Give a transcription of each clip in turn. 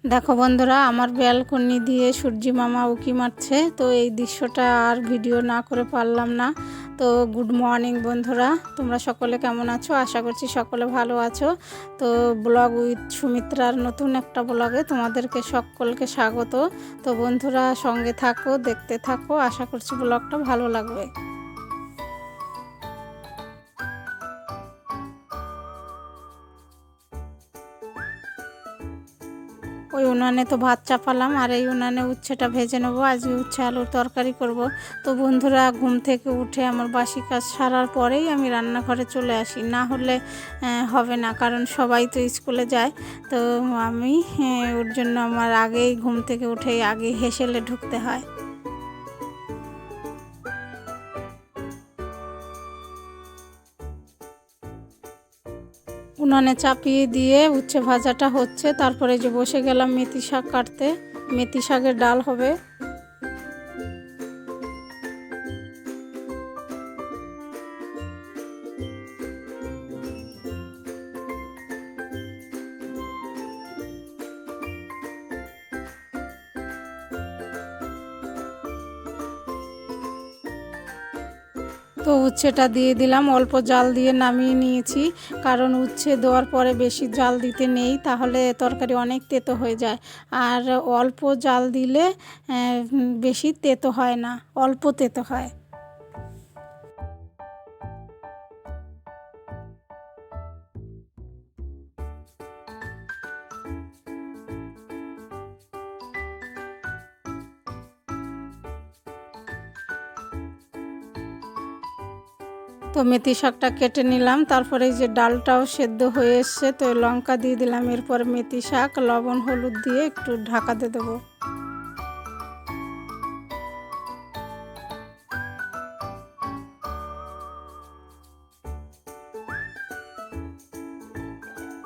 দেখো বন্ধুরা, আমার ব্যালকনি দিয়ে সূর্যি মামা উঁকি মারছে। তো এই দৃশ্যটা আর ভিডিও না করে পারলাম না। তো গুড মর্নিং বন্ধুরা, তোমরা সকলে কেমন আছো? আশা করছি সকলে ভালো আছো। তো ব্লগ উইথ সুমিত্রার নতুন একটা ব্লগে তোমাদেরকে সকলকে স্বাগত। তো বন্ধুরা সঙ্গে থাকো, দেখতে থাকো, আশা করছি ব্লগটা ভালো লাগবে। ওই উনানে তো ভাত চাপালাম, আর এই উনানে উচ্ছেটা ভেজে নেবো। আজকে উচ্ছে আলুর তরকারি করব। তো বন্ধুরা, ঘুম থেকে উঠে আমার বাসি কাজ সারার পরেই আমি রান্নাঘরে চলে আসি, না হলে হবে না, কারণ সবাই তো স্কুলে যায়। তো আমি ওর জন্য আমার আগেই ঘুম থেকে উঠেই আগে হেসেলে ঢুকতে হয়। উনানে চাপিয়ে দিয়ে উচ্ছে ভাজাটা হচ্ছে, তারপরে যে বসে গেলাম মেথি শাক কাটতে। মেথি শাকের ডাল হবে। তো উচ্ছেটা দিয়ে দিলাম, অল্প জাল দিয়ে নামিয়ে নিয়েছি, কারণ উচ্ছে দেওয়ার পরে বেশি জাল দিতে নেই, তাহলে তরকারি অনেক তেতো হয়ে যায়। আর অল্প জাল দিলে বেশি তেতো হয় না, অল্প তেতো হয়। তো মেথি শাকটা কেটে নিলাম, তারপরে এই যে ডালটাও সেদ্ধ হয়ে এসছে, তো লঙ্কা দিয়ে দিলাম। এরপর মেথি শাক লবণ হলুদ দিয়ে একটু ঢাকা দিয়ে দেবো।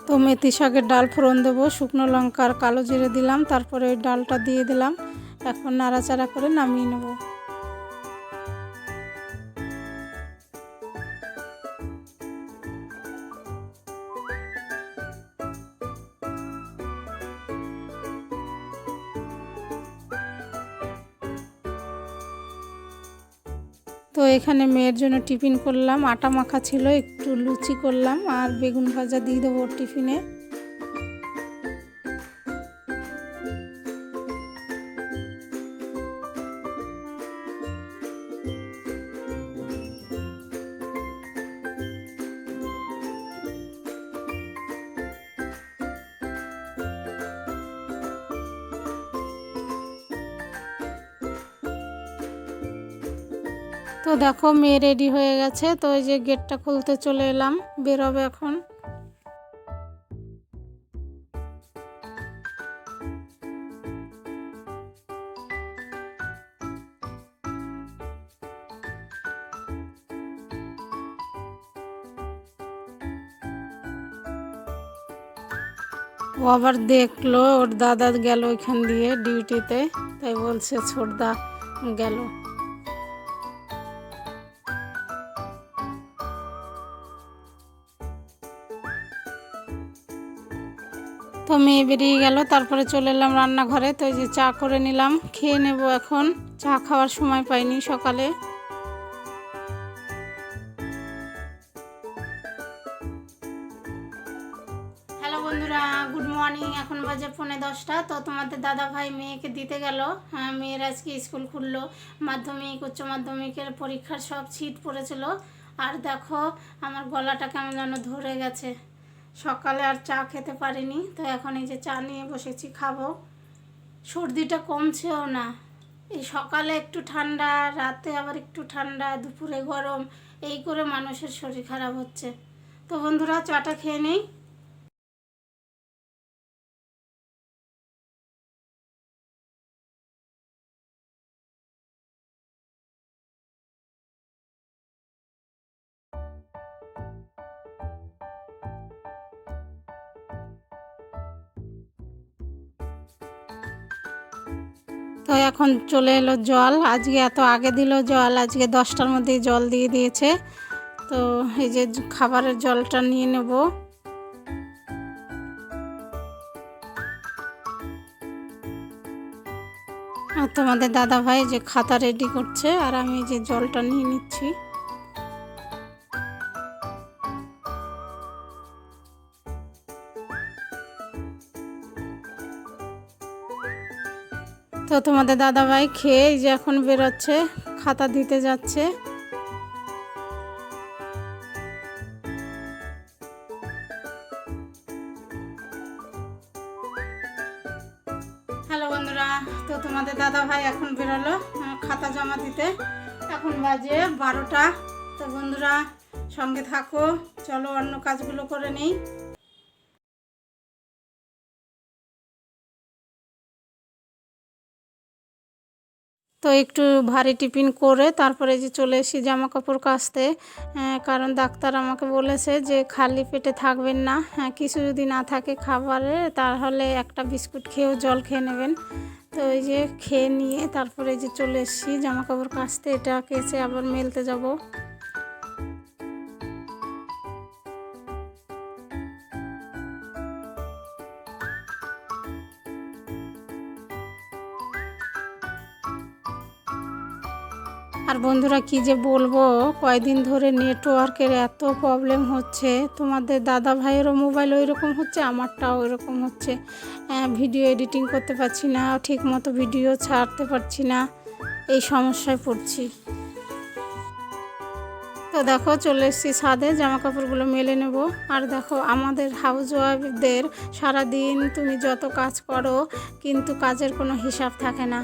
তো মেথি শাকের ডাল ফোড়ন দেবো, শুকনো লঙ্কা আর কালো জিরে দিলাম, তারপরে ওই ডালটা দিয়ে দিলাম। এখন নাড়াচাড়া করে নামিয়ে নেব। তো এখানে মেয়ের জন্য টিফিন করলাম, আটা মাখা ছিল, একটু লুচি করলাম আর বেগুন ভাজা দিয়ে দেবো টিফিনে। তো দেখো মেয়ে রেডি হয়ে গেছে, তো এই যে গেটটা খুলতে চলে এলাম, বেরোবে এখন। ও আবার দেখলো ওর দাদা গেল ওইখান দিয়ে ডিউটিতে, তাই বলছে ছোটদা গেল। তো মেয়ে বেরিয়ে গেল, তারপরে চলে এলাম রান্নাঘরে। তো এই যে চা করে নিলাম, খেয়ে নেব এখন। চা খাওয়ার সময় পাইনি সকালে। হ্যালো বন্ধুরা, গুড মর্নিং। এখন বাজে 9:30। তো তোমাদের দাদা ভাই মেয়েকে দিতে গেল। হ্যাঁ, মেয়ের আজকে স্কুল খুললো। মাধ্যমিক উচ্চ মাধ্যমিকের পরীক্ষার সব সিট পড়েছিল। আর দেখো আমার গলাটা কেমন যেন ধরে গেছে। সকালে আর চা খেতে পারিনি, তো এখন এই যে চা নিয়ে বসেছি, খাবো। সর্দিটা কমছেও না। এই সকালে একটু ঠান্ডা, রাতে আবার একটু ঠান্ডা, দুপুরে গরম, এই করে মানুষের শরীর খারাপ হচ্ছে। তো বন্ধুরা চাটা খেয়ে নেই। তো এখন চলে এলো জল, আজকে এত আগে দিল জল, আজকে 10টার মধ্যেই জল দিয়ে দিয়েছে। তো এই যে খাবারের জলটা নিয়ে নেব। তোমাদের দাদা ভাই যে খাতা রেডি করছে আর আমি যে জলটা নিয়ে নিচ্ছি। তো তোমাদের দাদা ভাই খেয়ে যে এখন বেরোচ্ছে, খাতা দিতে যাচ্ছে। হ্যালো বন্ধুরা, তো তোমাদের দাদা ভাই এখন বেরোলো খাতা জমা দিতে। এখন বাজে 12টা। তো বন্ধুরা সঙ্গে থাকো, চলো অন্য কাজগুলো করে নিই। তো একটু ভারী টিফিন করে তারপরে যে চলে এসেছি জামা কাপড় কাচতে, কারণ ডাক্তার আমাকে বলেছে যে খালি পেটে থাকবেন না, কিছু যদি না থাকে খাবারে তাহলে একটা বিস্কুট খেয়েও জল খেয়ে নেবেন। তো ওই যে খেয়ে নিয়ে তারপরে যে চলে এসেছি জামা কাপড় কাচতে, এটা কেচে আবার মেলতে যাব। আর বন্ধুরা কি যে বলবো, কয়েকদিন ধরে নেটওয়ার্কের এত প্রবলেম হচ্ছে। তোমাদের দাদা ভাইয়েরও মোবাইল ওই রকম হচ্ছে, আমারটাও ওই রকম হচ্ছে। ভিডিও এডিটিং করতে পারছি না, ঠিক মতো ভিডিও ছাড়তে পারছি না, এই সমস্যায় পড়ছি। তো দেখো চলে এসেছি ছাদে, জামা কাপড়গুলো মেলে নেব। আর দেখো আমাদের হাউস ওয়াইফদের সারাদিন তুমি যত কাজ করো কিন্তু কাজের কোনো হিসাব থাকে না।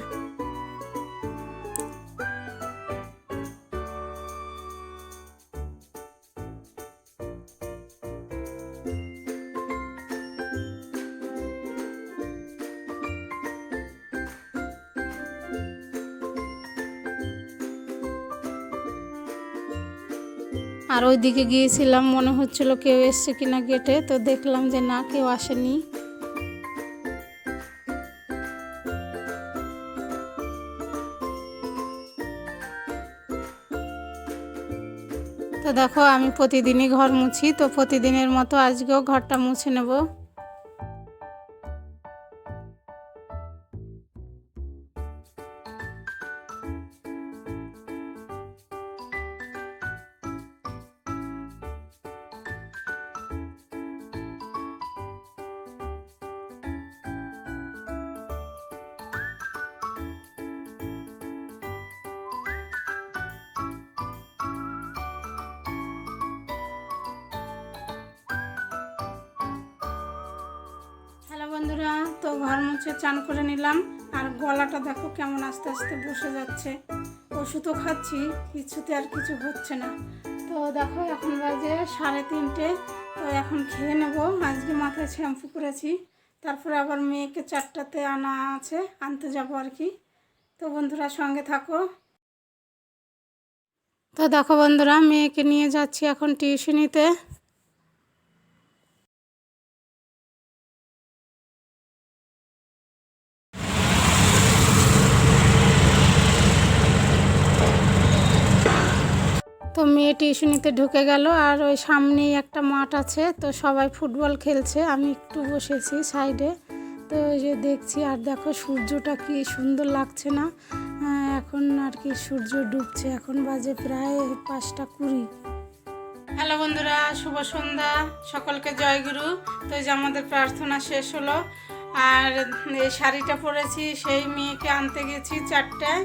আর ওই দিকে গিয়েছিলাম, মনে হচ্ছিল কেউ এসছে কিনা গেটে, তো দেখলাম যে না, কেউ আসেনি। তো দেখো আমি প্রতিদিনই ঘর মুছি, তো প্রতিদিনের মতো আজকেও ঘরটা মুছে নেব। হ্যালো বন্ধুরা, তো ঘর মুছে চান করে নিলাম। আর গলাটা দেখো কেমন আস্তে আস্তে বসে যাচ্ছে। ওষুধও খাচ্ছি, কিছুতে আর কিছু হচ্ছে না। তো দেখো এখন বাজে 3:30। তো এখন খেয়ে নেব। আজকে মাথায় শ্যাম্পু করেছি, তারপরে আবার মেয়েকে 4টাতে আনা আছে, আনতে যাব আর কি। তো বন্ধুরা সঙ্গে থাকো। তো দেখো বন্ধুরা মেয়েকে নিয়ে যাচ্ছি এখন টিউশনিতে। তো মেয়ে টিউশনিতে ঢুকে গেল, আর ওই সামনেই একটা মাঠ আছে, তো সবাই ফুটবল খেলছে, আমি একটু বসেছি সাইডে। তো ওই যে দেখছি, আর দেখো সূর্যটা কি সুন্দর লাগছে না। এখন আর কি সূর্য ডুবছে, এখন বাজে প্রায় 5:20। হ্যালো বন্ধুরা, শুভ সন্ধ্যা, সকলকে জয়গুরু। তো এই যে আমাদের প্রার্থনা শেষ হলো, আর এই শাড়িটা পরেছি, সেই মেয়েকে আনতে গেছি 4টায়।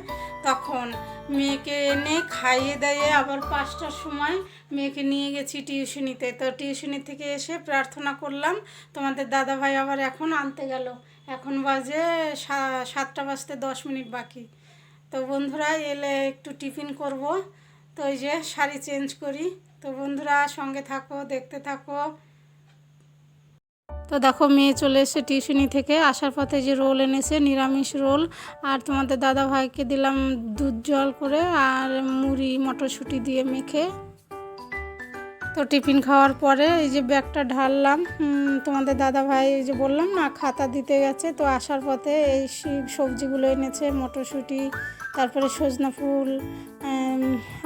তখন মেয়েকে এনে খাইয়ে দাইয়ে আবার 5টার সময় মেয়েকে নিয়ে গেছি টিউশনিতে। তো টিউশনি থেকে এসে প্রার্থনা করলাম, তোমাদের দাদা ভাই আবার এখন আনতে গেল। এখন বাজে 7:10 বাকি। তো বন্ধুরা এলে একটু টিফিন করব। তো এই যে শাড়ি চেঞ্জ করি। তো বন্ধুরা সঙ্গে থাকো, দেখতে থাকো। তো দেখো মেয়ে চলে এসে টিউশনি থেকে, আসার পথে যে রোল এনেছে, নিরামিষ রোল। আর তোমাদের দাদা ভাইকে দিলাম দুধ জল করে আর মুড়ি মটরশুঁটি দিয়ে মেখে। তো টিফিন খাওয়ার পরে এই যে ব্যাগটা ঢাললাম। তোমাদের দাদা ভাই এই যে বললাম না খাতা দিতে গেছে, তো আসার পথে এই সবজিগুলো এনেছে, মটরশুঁটি, তারপরে সজনা ফুল,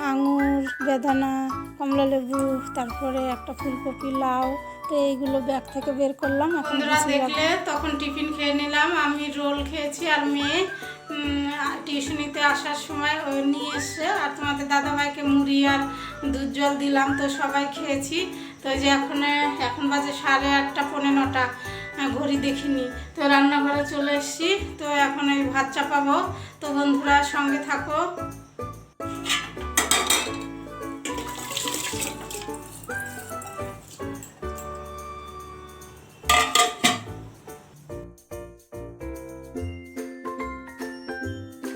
আঙুর, বেদানা, কমলা লেবু, তারপরে একটা ফুলকপি, লাউ। তো এইগুলো ব্যাগ থেকে বের করলাম। এখন দেখলে তখন টিফিন খেয়ে নিলাম, আমি রোল খেয়েছি আর মেয়ে। টিউশনিতে আসার সময় ও নিয়ে এসছে, আর তোমাদের দাদাভাইকে মুড়ি আর দুধ জল দিলাম, তো সবাই খেয়েছি। তো যে এখন বাজে 8:30 পৌনে 9টা, ঘড়ি দেখিনি। তো রান্নাঘরে চলে এসেছি, তো এখন এই ভাত চাপাবো। তো বন্ধুরা সঙ্গে থাকো।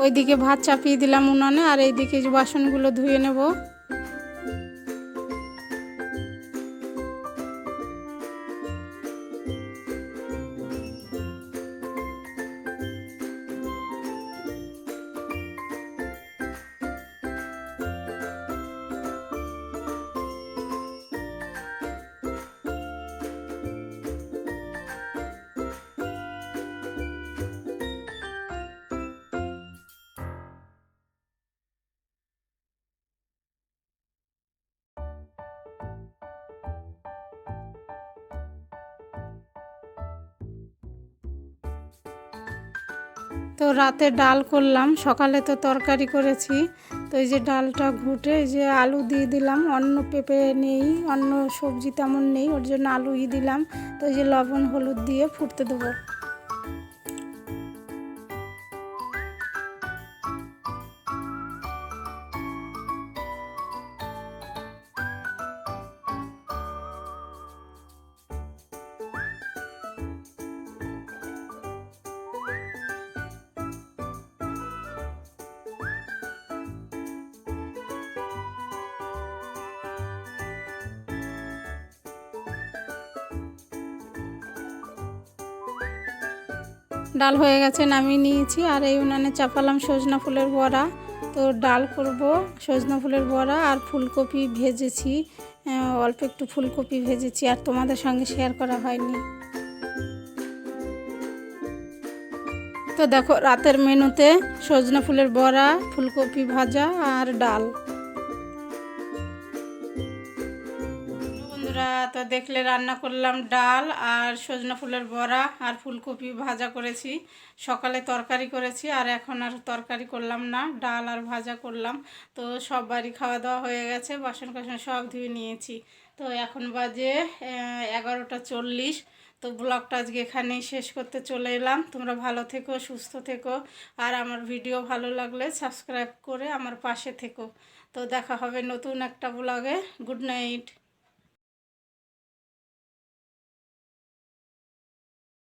ওইদিকে ভাত চাপিয়ে দিলাম উনানে, আর এইদিকে বাসনগুলো ধুয়ে নেব। তো রাতে ডাল করলাম, সকালে তো তরকারি করেছি। তো এই যে ডালটা ঘুটে এই যে আলু দিয়ে দিলাম, অন্য পেঁপে নেই, অন্য সবজি তেমন নেই, ওর জন্য আলুই দিলাম। তো এই যে লবণ হলুদ দিয়ে ফুটতে দেবো। ডাল হয়ে গেছে, নামিয়ে নিয়েছি। আর এই উনানে চাপালাম সজনা ফুলের বড়া। তো ডাল করব, সজনা ফুলের বড়া আর ফুলকপি ভেজেছি, অল্প একটু ফুলকপি ভেজেছি, আর তোমাদের সঙ্গে শেয়ার করা হয়নি। তো দেখো রাতের মেনুতে সজনা ফুলের বড়া, ফুলকপি ভাজা আর ডাল। বন্ধুরা তো দেখলে রান্না করলাম ডাল আর সজনা ফুলের বড়া আর ফুলকপি ভাজা করেছি। সকালে তরকারি করেছি, আর এখন আর তরকারি করলাম না, ডাল আর ভাজা করলাম। তো সব বাড়ি খাওয়া দাওয়া হয়ে গেছে, বাসন কাসন সব ধুয়ে নিয়েছি। তো এখন বাজে 11:40। তো ব্লগটা আজকে এখানেই শেষ করতে চলে এলাম। তোমরা ভালো থেকো, সুস্থ থেকো, আর আমার ভিডিও ভালো লাগলে সাবস্ক্রাইব করে আমার পাশে থেকো। তো দেখা হবে নতুন একটা ব্লগে। Good night.